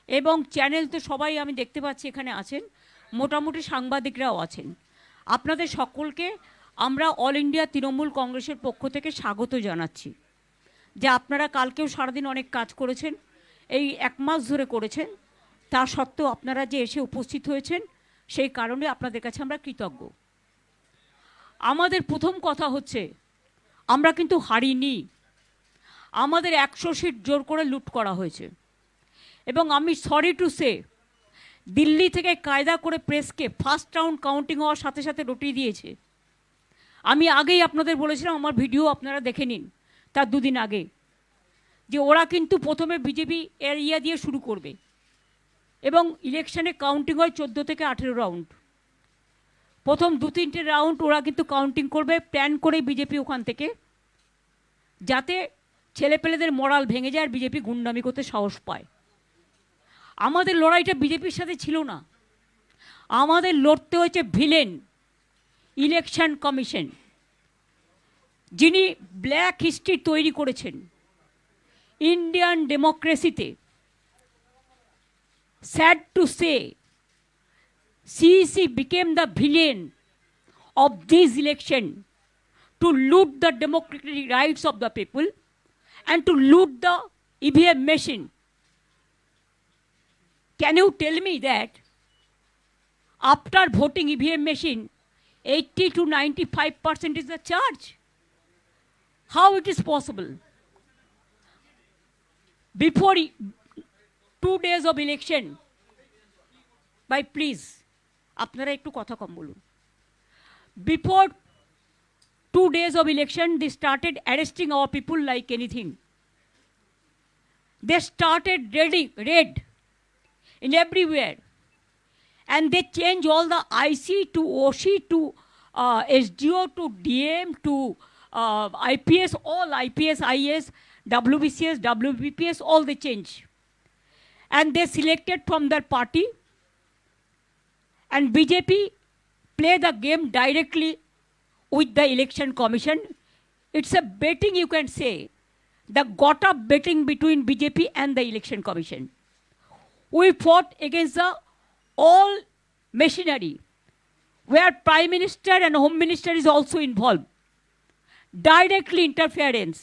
এবং চ্যানেল তো সবাই আমি দেখতে পাচ্ছি এখানে আছেন, মোটামুটি সাংবাদিকরাও আছেন। আপনাদের সকলকে আমরা অল ইন্ডিয়া তৃণমূল কংগ্রেসের পক্ষ থেকে স্বাগত জানাচ্ছি, যে আপনারা কালকেও সারাদিন অনেক কাজ করেছেন, এই 1 মাস ধরে করেছেন, তা সত্ত্বেও আপনারা যে এসে উপস্থিত হয়েছেন সেই কারণে আপনাদের কাছে আমরা কৃতজ্ঞ। আমাদের প্রথম কথা হচ্ছে, আমরা কিন্তু হারিনি। আমাদের 100 সিট জোর করে লুট করা হয়েছে, এবং আমি সরি টু সে, দিল্লি থেকে কায়দা করে প্রেসকে ফার্স্ট রাউন্ড কাউন্টিং হওয়ার সাথে সাথে রটিয়ে দিয়েছে। আমি আগেই আপনাদের বলেছিলাম, আমার ভিডিও আপনারা দেখে নিন তার 2 দিন আগে, যে ওরা কিন্তু প্রথমে বিজেপি এরিয়া দিয়ে শুরু করবে এবং ইলেকশনে কাউন্টিং হয় 14 থেকে 18 রাউন্ড। প্রথম 2-3টে রাউন্ড ওরা কিন্তু কাউন্টিং করবে প্ল্যান করে বিজেপি ওখান থেকে, যাতে ছেলেপেলেদের মরাল ভেঙে যায় আর বিজেপি গুন্ডামি করতে সাহস পায়। আমাদের লড়াইটা বিজেপির সাথে ছিল না, আমাদের লড়তে হয়েছে ভিলেন ইলেকশন কমিশন, যিনি ব্ল্যাক হিস্ট্রি তৈরি করেছেন ইন্ডিয়ান ডেমোক্রেসিতে। Sad to say, CEC became the villain of this election to loot the democratic rights of the people and to loot the EVM machine. Can you tell me that after voting EVM machine, 80 to 95% is the charge? How it is possible? Before 2 days of election, by please, আপনারা একটু কথা কম বলুন। Before 2 days of election, they started arresting our people like anything. They started raid in everywhere, and they changed all the IC to OC to SDO to DM to IPS, all IPS, IS, WBCS, WBPS, all they change. And they selected from their party, and BJP play the game directly with the election commission. It's a betting, you can say, the got up betting between BJP and the election commission. We fought against the all machinery, where Prime Minister and Home Minister is also involved. Directly interference.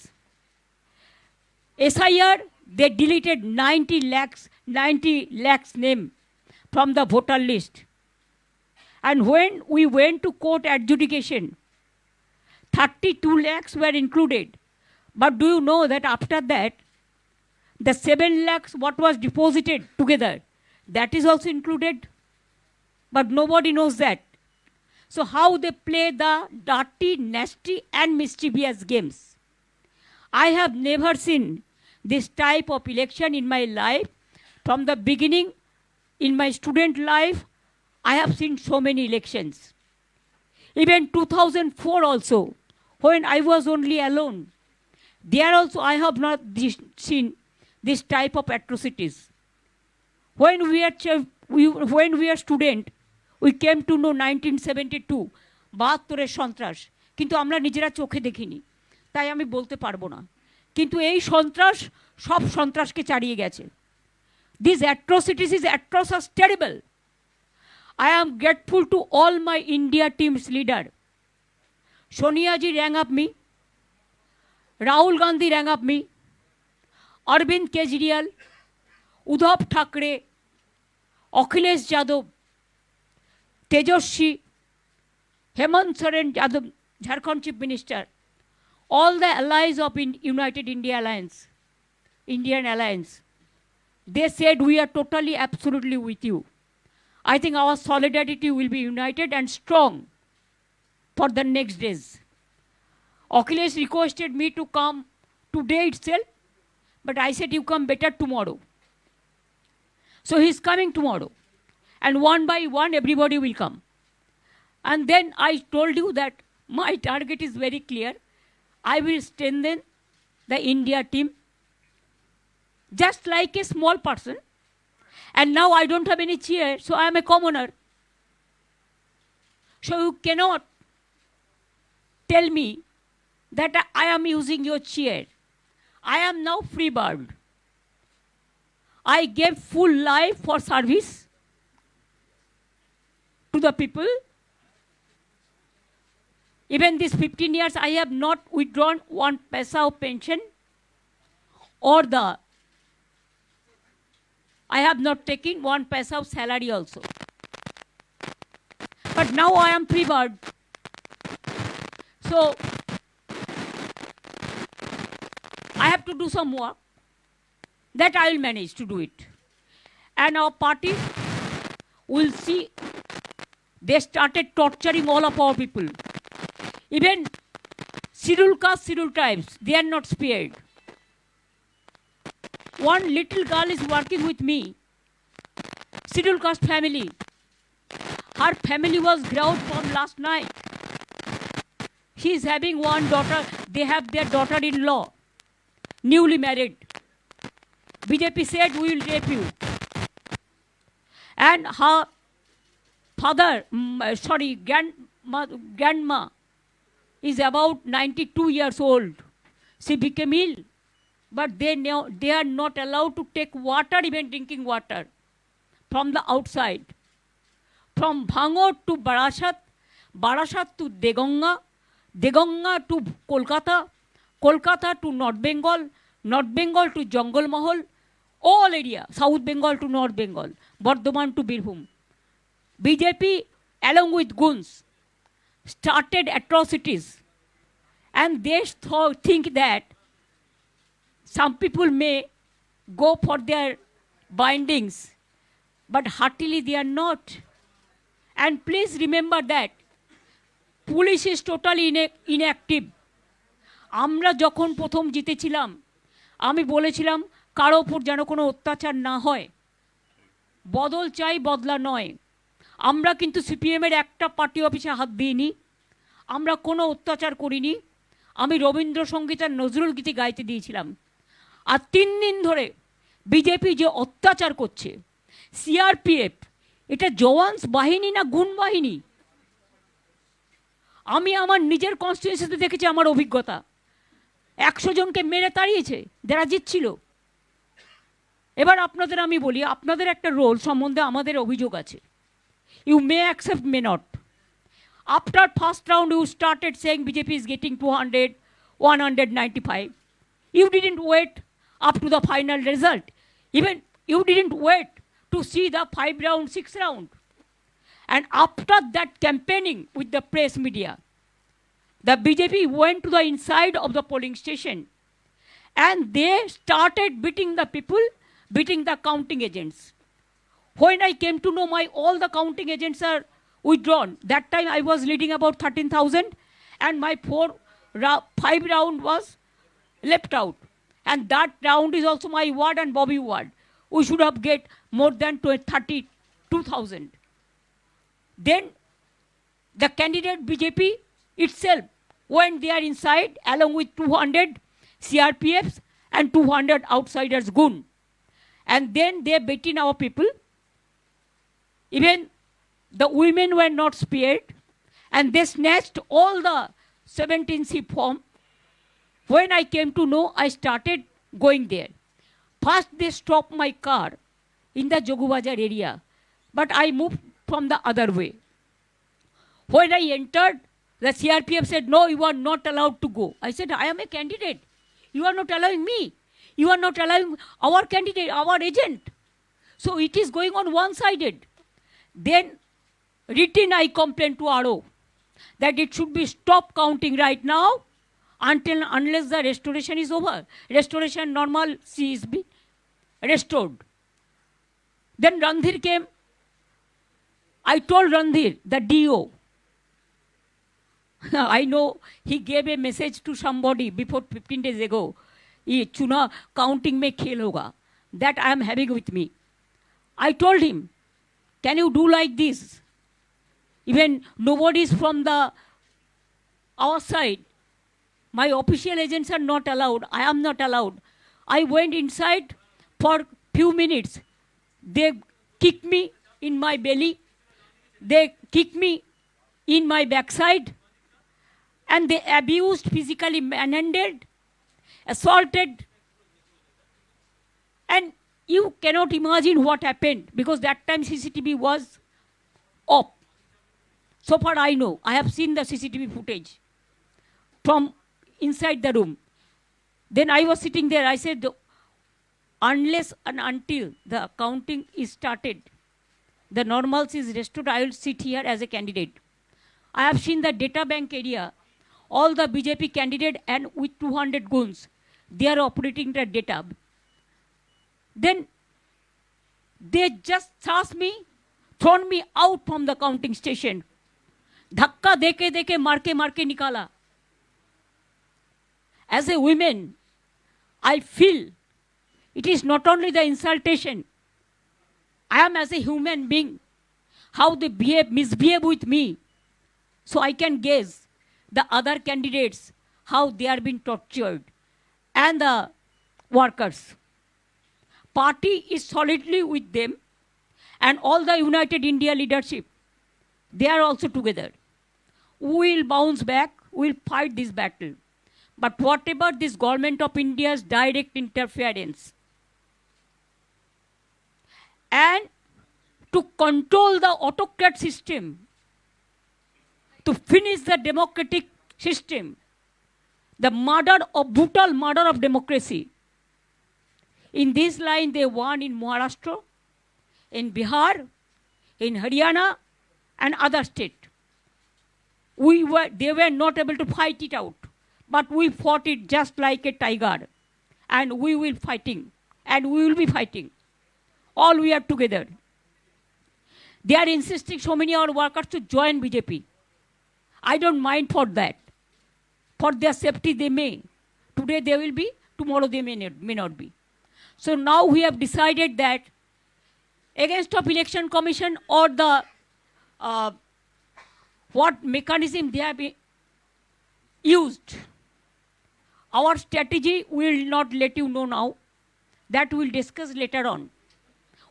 SIR, they deleted 90 lakhs name from the voter list. And when we went to court adjudication, 32 lakhs were included. But do you know that after that, the 7 lakhs what was deposited together, that is also included? But nobody knows that. So how they play the dirty, nasty and mischievous games. I have never seen this type of election in my life. From the beginning, in my student life, I have seen so many elections. Even 2004 also, when I was only alone, there also I have not seen this type of atrocities. When we are student, we came to know 1972, 72 সন্ত্রাস, কিন্তু আমরা নিজেরা চোখে দেখিনি, তাই আমি বলতে পারবো না। কিন্তু এই সন্ত্রাস সব সন্ত্রাসকে ছাড়িয়ে গেছে। These atrocities is atrocious, terrible. I am grateful to all my India team's leader. Sonia ji rang up me, Rahul Gandhi rang up me, Arvind Kejriwal, Uddhav Thackeray, Akhilesh Yadav, Tejaswi, Hemant Soren Yadav, Jharkhand Chief Minister, all the allies of United India Alliance, Indian Alliance, they said we are totally, absolutely with you. I think our solidarity will be united and strong for the next days. Akhilesh requested me to come today itself, but I said you come better tomorrow. So he's coming tomorrow, and one by one everybody will come. And then I told you that my target is very clear. I will strengthen the India team just like a small person. And now I don't have any chair, so I am a commoner. So you cannot tell me that I am using your chair. I am now free bird. I gave full life for service to the people. Even these 15 years, I have not withdrawn one paisa of pension or I have not taken one paisa of salary also. But now I am free bird. So I have to do some work. That I will manage to do it. And our party will see, they started torturing all of our people. Even scheduled caste, scheduled tribes, they are not spared. One little girl is working with me, scheduled caste family. Her family was ground from last night. She is having one daughter, they have their daughter-in-law, newly married. BJP said, we will rape you. And her father, grandma is about 92 years old. She became ill. But they are not allowed to take water, even drinking water, from the outside. From Bhangor to Barasat, Barasat to Deganga, Deganga to Kolkata, Kolkata to North Bengal, North Bengal to Jungle Mahal, all area, South Bengal to North Bengal, Bardhaman to Birbhum. BJP, along with goons, started atrocities. And they think that some people may go for their bindings, but heartily they are not. And please remember that police is totally inactive. আমরা যখন প্রথম জিতেছিলাম, আমি বলেছিলাম কারো উপর যেন কোনো অত্যাচার না হয়, বদল চাই, বদলা নয়। আমরা কিন্তু সিপিএমের একটা পার্টি অফিসে হাত দিইনি, আমরা কোনো অত্যাচার করিনি। আমি রবীন্দ্রসঙ্গীত আর নজরুল গীতি গাইতে দিয়েছিলাম। আর 3 দিন ধরে বিজেপি যে অত্যাচার করছে, সিআরপিএফ, এটা জওয়ান্স বাহিনী না গুণ বাহিনী? আমি আমার নিজের কনস্টিটিউয়েন্সিতে দেখেছি, আমার অভিজ্ঞতা 100 জনকে মেরে তাড়িয়েছে যারা জিতছিল। এবার আপনাদের আমি বলি, আপনাদের একটা রোল সম্বন্ধে আমাদের অভিযোগ আছে। You may accept, may not. After first round you started saying BJP is getting 200, 195. You didn't wait up to the final result. Even you didn't wait to see the 5 round, 6 round. And after that campaigning with the press media, the BJP went to the inside of the polling station and they started beating the people, beating the counting agents. When I came to know all the counting agents are withdrawn, that time I was leading about 13,000 and my 5 round was left out. And that round is also my ward and Bobby ward. We should have get more than 32,000. Then the candidate BJP itself went there inside along with 200 CRPFs and 200 outsiders goon. And then they beaten our people. Even the women were not spared. And they snatched all the 17C form. When I came to know, I started going there. First, they stopped my car in the Jogubazar area, but I moved from the other way. When I entered, the CRPF said, no, you are not allowed to go. I said, I am a candidate. You are not allowing me. You are not allowing our candidate, our agent. So it is going on one-sided. Then, written I complained to RO that it should be stopped counting right now unless the restoration is over. Restoration normalcy is being restored. Then Randhir came. I told Randhir, the DO, I know he gave a message to somebody before 15 days ago. Ye chuna counting mein khel hoga. That I am having with me. I told him, can you do like this? Even nobody is from our side. My official agents are not allowed. I am not allowed. I went inside for few minutes. They kicked me in my belly. They kicked me in my backside. And they abused, physically manhandled, assaulted. And You cannot imagine what happened because that time CCTV was off. So far I know, I have seen the CCTV footage from inside the room. Then I was sitting there, I said, unless and until the counting is started, the normalcy is restored, I will sit here as a candidate. I have seen the data bank area, all the BJP candidate and with 200 goons, they are operating the data. Then they just thrust me, thrown me out from the counting station. धक्का देके देके मारके मारके निकाला. As a woman, I feel it is not only the insultation. I am as a human being, how they misbehave with me. So I can guess the other candidates, how they are being tortured. And the workers. Party is solidly with them. And all the United India leadership, they are also together. We will bounce back, we will fight this battle. But whatever this government of India's direct interference and to control the autocrat system, to finish the democratic system, the brutal murder of democracy. In this line, they won in Maharashtra, in Bihar, in Haryana, and other states. They were not able to fight it out, but we fought it just like a tiger, and we will fighting, and we will be fighting. All we are together. They are insisting so many of our workers to join BJP. I don't mind for that. For their safety, they may. Today they will be, tomorrow they may not be. So now we have decided that against of election commission or the what mechanism they have used. Our strategy we will not let you know now. That we will discuss later on.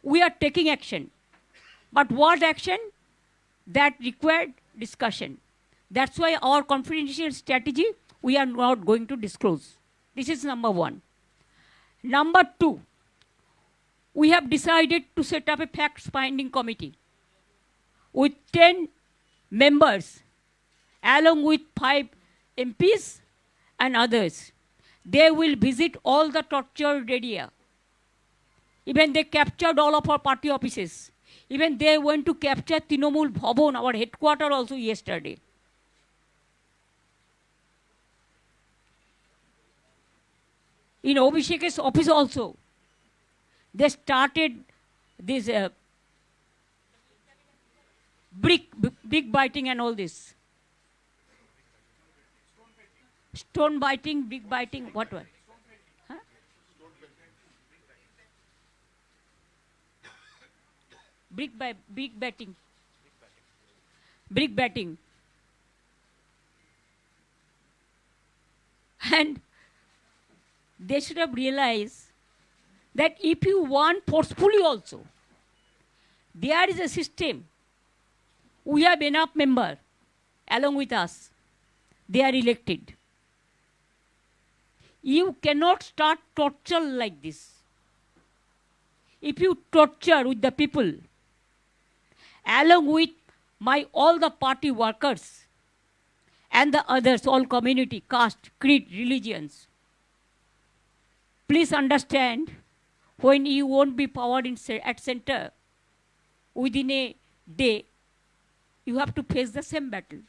We are taking action. But what action? That required discussion. That's why our confidential strategy we are not going to disclose. This is number one. Number two, we have decided to set up a fact-finding committee with 10 members, along with 5 MPs and others. They will visit all the tortured area. Even they captured all of our party offices. Even they went to capture Trinamool Bhavan, our headquarters also yesterday. In Abhishek's office also, they started this brick biting and all this. Stone biting, brick biting, what? Huh? Brick batting. Brick batting. And they should have realized that if you want forcefully also, there is a system. We have enough members along with us. They are elected. You cannot start torture like this. If you torture with the people, along with all the party workers and the others, all community, caste, creed, religions, please understand, when you won't be powered at center, within a day, you have to face the same battle.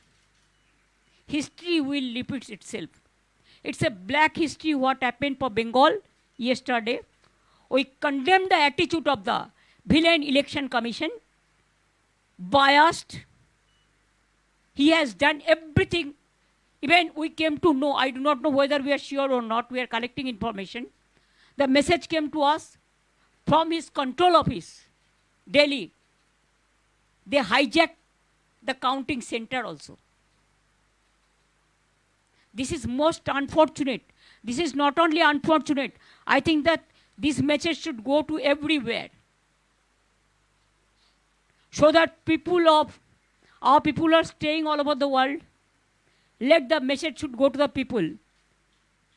History will repeat itself. It's a black history what happened for Bengal yesterday. We condemn the attitude of the villain election commission, biased. He has done everything. Even we came to know, I do not know whether we are sure or not, we are collecting information. The message came to us from his control office, Delhi. They hijacked the counting center also. This is most unfortunate. This is not only unfortunate. I think that this message should go to everywhere. So that our people are staying all over the world. Let the message should go to the people.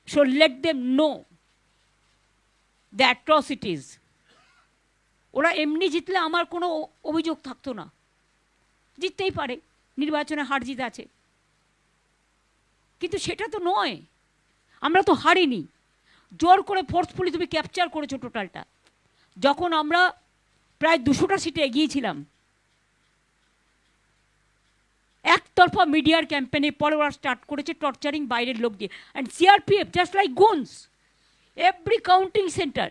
So let them know the atrocities, ওরা এমনি জিতলে আমার কোনো অভিযোগ থাকতো না, জিততেই পারে, নির্বাচনে হার জিত আছে। কিন্তু সেটা তো নয়, আমরা তো হারিনি, জোর করে ফোর্সফুলি তুমি ক্যাপচার করেছো টোটালটা। যখন আমরা প্রায় 200টা সিটে এগিয়েছিলাম, একতরফা মিডিয়ার ক্যাম্পেনে পরে ওরা স্টার্ট করেছে টর্চারিং বাইরের লোক দিয়ে। And CRPF just like goons, every counting center,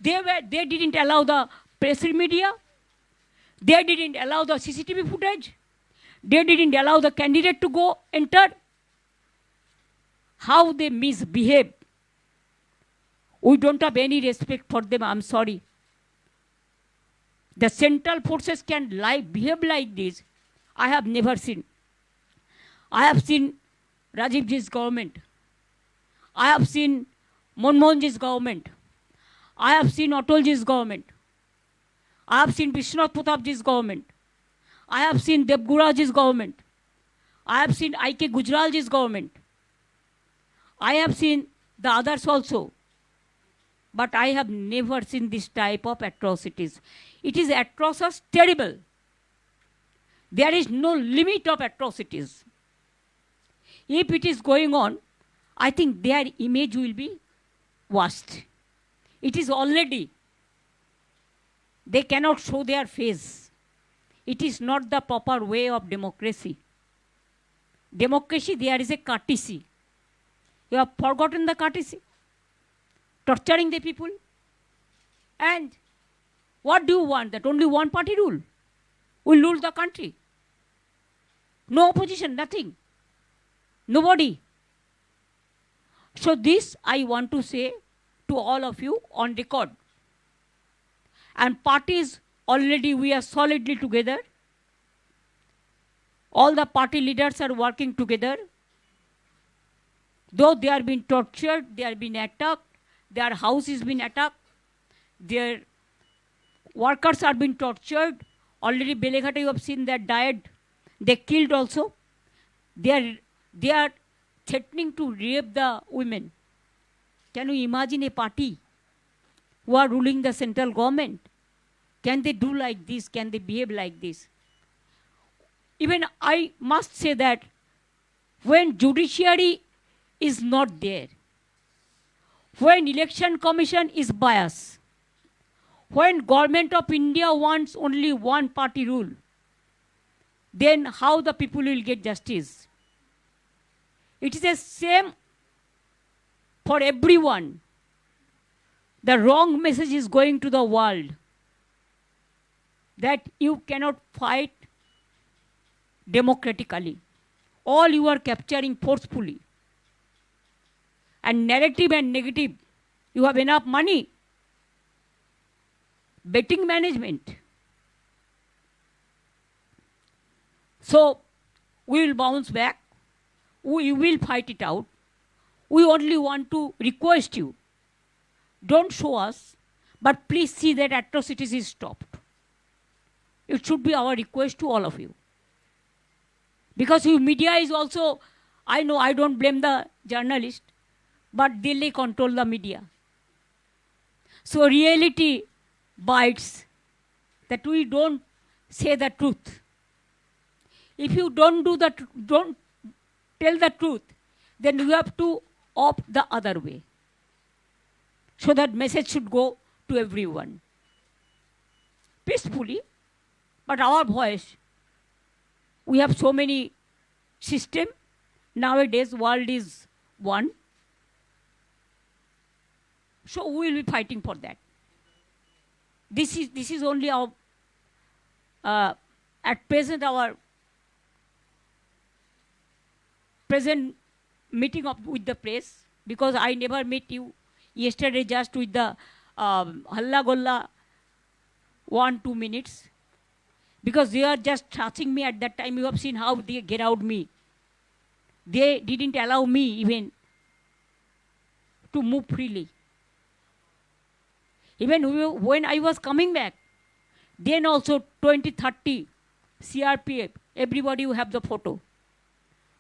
they didn't allow the press media, they didn't allow the CCTV footage, they didn't allow the candidate to go enter. How they misbehave, we don't have any respect for them, I'm sorry. The central forces can behave like this, I have never seen. I have seen Rajiv Ji's government, I have seen Manmohan Ji's government, I have seen Atal Ji's government, I have seen Vishwanath Pratap Ji's government, I have seen Devgura Ji's government, I have seen I.K. Gujral Ji's government, I have seen the others also, but I have never seen this type of atrocities. It is atrocious, terrible. There is no limit of atrocities. If it is going on, I think their image will be washed. It is already. They cannot show their face. It is not the proper way of democracy. Democracy, there is a courtesy. You have forgotten the courtesy. Torturing the people. And what do you want? That only one party rule will rule the country. No opposition, nothing. Nobody. So this I want to say to all of you on record. And parties, already we are solidly together. All the party leaders are working together. Though they are being tortured, they are being attacked, their house is being attacked, their workers are being tortured. Already Beleghata, you have seen that died. They killed also. They are threatening to rape the women. Can you imagine a party who are ruling the central government? Can they do like this? Can they behave like this? Even I must say that when judiciary is not there, when election commission is biased, when government of India wants only one party rule, then how the people will get justice? It is the same for everyone. The wrong message is going to the world that you cannot fight democratically. All you are capturing forcefully. And narrative and negative, you have enough money. Betting management. So we will bounce back. We will fight it out. We only want to request you, don't show us, but please see that atrocities is stopped. It should be our request to all of you. Because you media is also, I know I don't blame the journalist, but they control the media. So reality bites, that we don't say the truth. If you don't tell the truth, then you have to opt the other way. So that message should go to everyone. Peacefully, but our voice, we have so many system. Nowadays, world is one. So we will be fighting for that. This is only our, at present, our present meeting with the press, because I never met you yesterday just with the halla golla 1-2 minutes, because they are just touching me at that time. You have seen how they get out me. They didn't allow me even to move freely. Even when I was coming back, then also 20-30 CRPF, everybody will have the photo.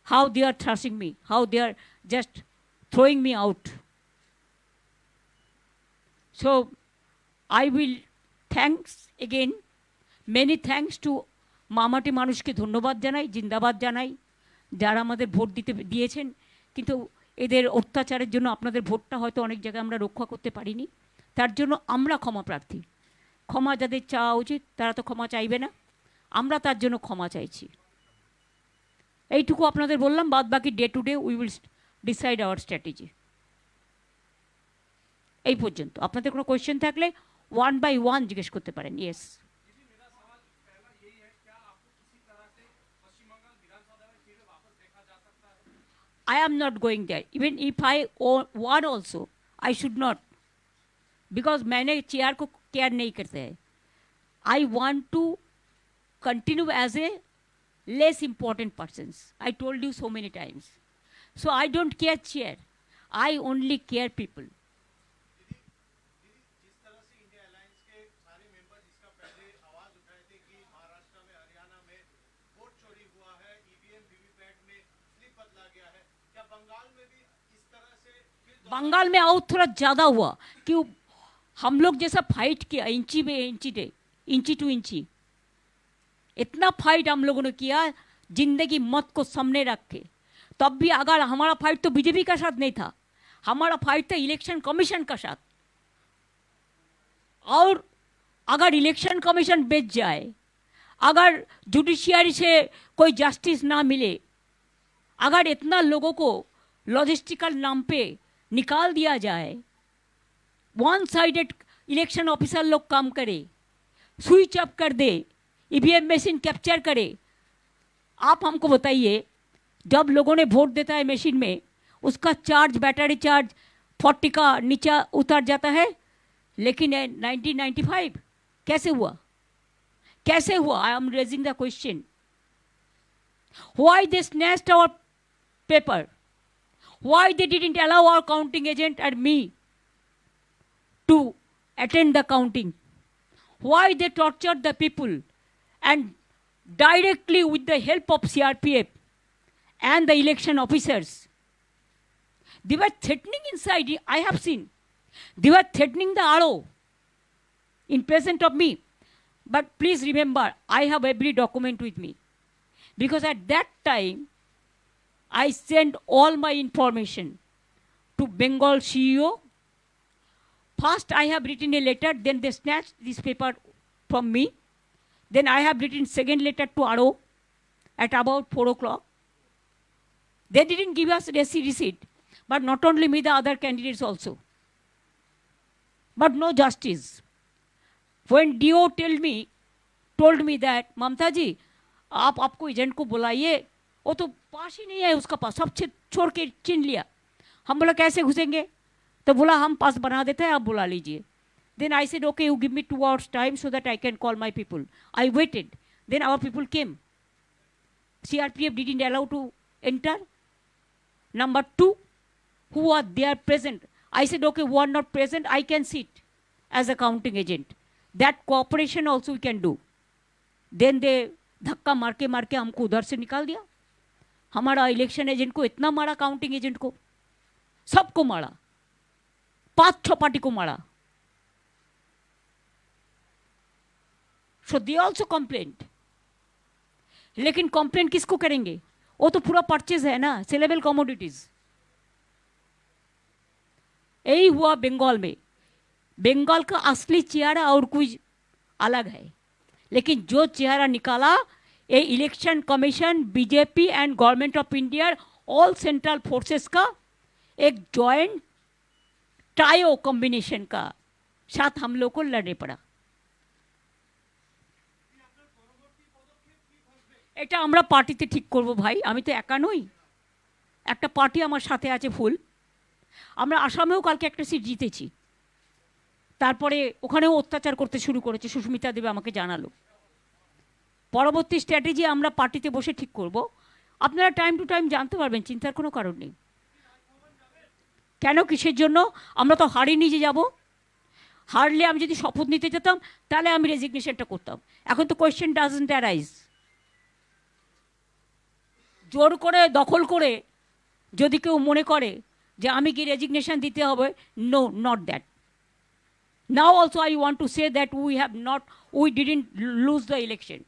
How they are thrashing me, how they are just throwing me out. So I will thanks again, many thanks to মামাটি মানুষকে ধন্যবাদ জানাই, জিন্দাবাদ জানাই, যারা আমাদের vote দিয়েছেন। কিন্তু এদের অত্যাচারের জন্য আপনাদের ভোটটা হয়তো অনেক জায়গায় আমরা রক্ষা করতে পারিনি, তার জন্য আমরা ক্ষমা প্রার্থী। ক্ষমা যাদের চাওয়া উচিত তারা তো ক্ষমা চাইবে না, আমরা তার জন্য ক্ষমা চাইছি। এইটুকু আপনাদের বললাম, বাদ বাকি day to day we will decide our strategy. এই পর্যন্ত। আপনাদের কোনো কোয়েশ্চেন থাকলে 1 by 1 জিজ্ঞেস করতে পারেন। Yes, I am not going there. Even if I want also, I should not, because मैंने चेयर को केयर नहीं करते हैं. I want to continue as a less important persons. I told you so many times. So I don't care chair. I only care people. Bengal में और थोड़ा ज़्यादा हुआ कि हम लोग जैसा फाइट किया इंची टू इंची, इतना फाइट हम लोगों ने किया जिंदगी मौत को सामने रख के। तब भी अगर हमारा फाइट तो बीजेपी का साथ नहीं था, हमारा फाइट था इलेक्शन कमीशन का साथ। और अगर इलेक्शन कमीशन बेच जाए, अगर जुडिशियरी से कोई जस्टिस ना मिले, अगर इतना लोगों को लॉजिस्टिकल नाम पे निकाल दिया जाए, वन साइडेड इलेक्शन ऑफिसर लोग काम करे, स्विच अप कर दे, ईवीएम मशीन कैप्चर करे। आप हमको बताइए, जब लोगों ने वोट देता है मशीन में, उसका चार्ज, बैटरी चार्ज 40 का नीचे उतर जाता है, लेकिन 1995 कैसे हुआ? कैसे हुआ? I am raising the question. Why they snatched our paper? Why they didn't allow our counting agent and me to attend the counting? Why they tortured the people and directly with the help of CRPF and the election officers? They were threatening inside, I have seen. They were threatening the RO in presence of me. But please remember, I have every document with me. Because at that time, I sent all my information to Bengal CEO. First, I have written a letter, then they snatched this paper from me. Then I have written second letter to RO at about 4 o'clock. They didn't give us receipt, but not only me, the other candidates also. But no justice. When DO told me that, ममता जी, आप आपको agent को बुलाइए, वो तो पास ही नहीं है उसका पास, सब छोड़ के छीन लिया। हम बोला कैसे घुसेंगे? तो बोला हम पास बना देते हैं, आप बुला लीजिए। Then I said okay, you give me 2 hours time so that I can call my people. I waited, then our people came. CRPF didn't allow to enter. Number 2, who are there present? I said okay, who are not present, I can sit as a counting agent. That cooperation also we can do. Then they धक्का मार के हमको उधर से निकाल दिया। हमारा election agent को इतना मारा, काउंटिंग एजेंट को, सबको मारा, 5-6 पार्टी को मारा। सो दे ऑल्सो कंप्लेंट। लेकिन कंप्लेंट किसको करेंगे? वो तो पूरा परचेज है ना, सेलेबल कमोडिटीज। यही हुआ बंगाल में। बंगाल का असली चेहरा और कुछ अलग है, लेकिन जो चेहरा निकाला, ये election commission, BJP and government of India, all central forces का एक जॉइंट ट्रायो कॉम्बिनेशन का साथ हम लोग को लड़ने पड़ा। এটা আমরা পার্টিতে ঠিক করব ভাই, আমি তো একা নই, একটা পার্টি আমার সাথে আছে ফুল। আমরা আসামেও কালকে একটা সিট জিতেছি, তারপরে ওখানেও অত্যাচার করতে শুরু করেছে, সুস্মিতা দেবে আমাকে জানালো। পরবর্তী স্ট্র্যাটেজি আমরা পার্টিতে বসে ঠিক করব। আপনারা টাইম টু টাইম জানতে পারবেন, চিন্তার কোনো কারণ নেই। কেন, কিসের জন্য? আমরা তো হারিয়ে নিজে যাব। হারলে আমি যদি শপথ নিতে যেতাম তাহলে আমি রেজিগনেশনটা করতাম। এখন তো কোয়েশ্চেন ডাজন্ট অ্যারাইজ। জোর করে দখল করে যদি কেউ মনে করে যে আমি কি রেজিগনেশন দিতে হবে, no, not that. Now also I want to say that we didn't lose the election.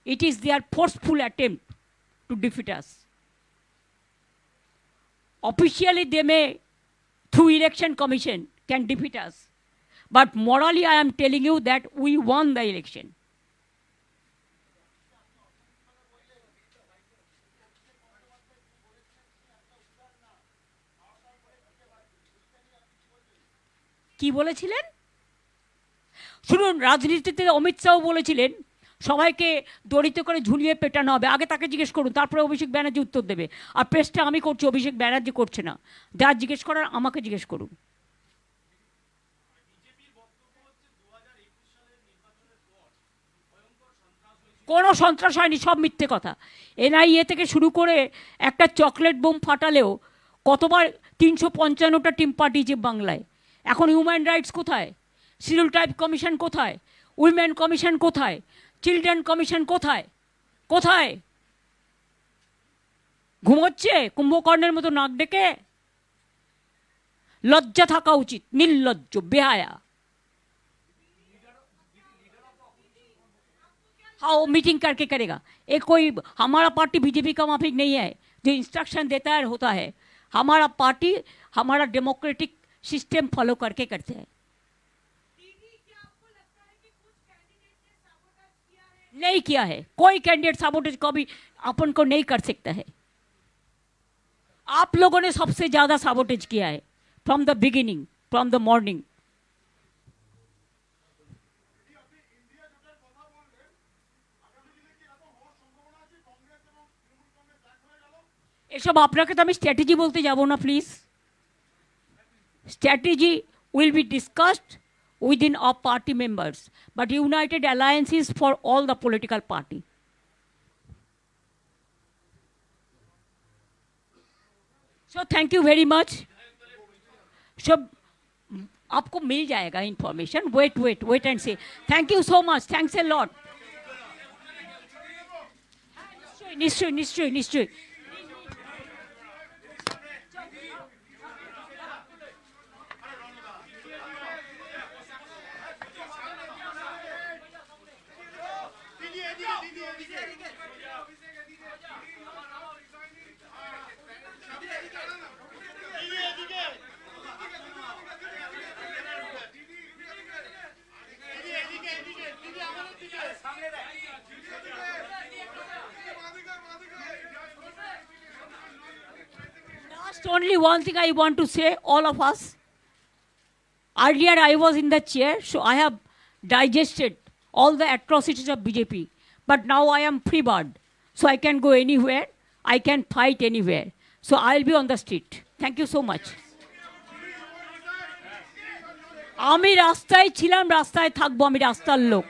It is their forceful attempt to defeat us. Officially they may, through election commission, can defeat us. But morally I am telling you that we won the election. কি বলেছিলেন? শুনুন, রাজনীতিতে অমিত শাহ বলেছিলেন সবাইকে দড়িতে করে ঝুলিয়ে পেটানো হবে। আগে তাকে জিজ্ঞেস করুন, তারপরে অভিষেক ব্যানার্জি উত্তর দেবে। আর প্রেসটা আমি করছি, অভিষেক ব্যানার্জি করছে না। যা জিজ্ঞেস করার আমাকে জিজ্ঞেস করুন। কোনো সন্ত্রাস হয়নি, সব মিথ্যে কথা। এনআইএ থেকে শুরু করে একটা চকলেট বোম ফাটালেও কতবার 355টা টিম পাঠিয়েছে বাংলায়। এখন হিউম্যান রাইটস কোথায়? শিডিউল ট্রাইব কমিশন কোথায়? উইমেন কমিশন কোথায়? চিলড্রেন কমিশন কোথায়? কোথায়? ঘুমোচ্ছে কুম্ভকর্ণের মতো নাক ডেকে? লজ্জা থাকা উচিত, নির্লজ্জ, বেহায়া। हाँ, वो मीटिंग करके करेगा। एक कोई हमारा पार्टी बीजेपी का माफिक नहीं है जो इंस्ट्रक्शन देता है होता है। हमारा पार्टी हमारा डेमोक्रेटिक सिस्टम फॉलो करके करते हैं। नहीं किया है, कोई कैंडिडेट साबोटेज कभी अपन को नहीं कर सकता है। आप लोगों ने सबसे ज्यादा साबोटेज किया है from the beginning, from the morning. এসব আপনাকে তো আমি স্ট্র্যাটেজি বলতে যাব না, please. Strategy will be discussed within our party members, but united alliance is for all the political party. So thank you very much. So आपको मिल जाएगा information. wait and see. Thank you so much. Thanks a lot. निश्चय। Only one thing I want to say, all of us. Earlier I was in the chair, so I have digested all the atrocities of BJP. But now I am free bird, so I can go anywhere, I can fight anywhere. So I'll be on the street. Thank you so much. আমি রাস্তায় ছিলাম, রাস্তায় থাকবো, আমি রাস্তার লোক।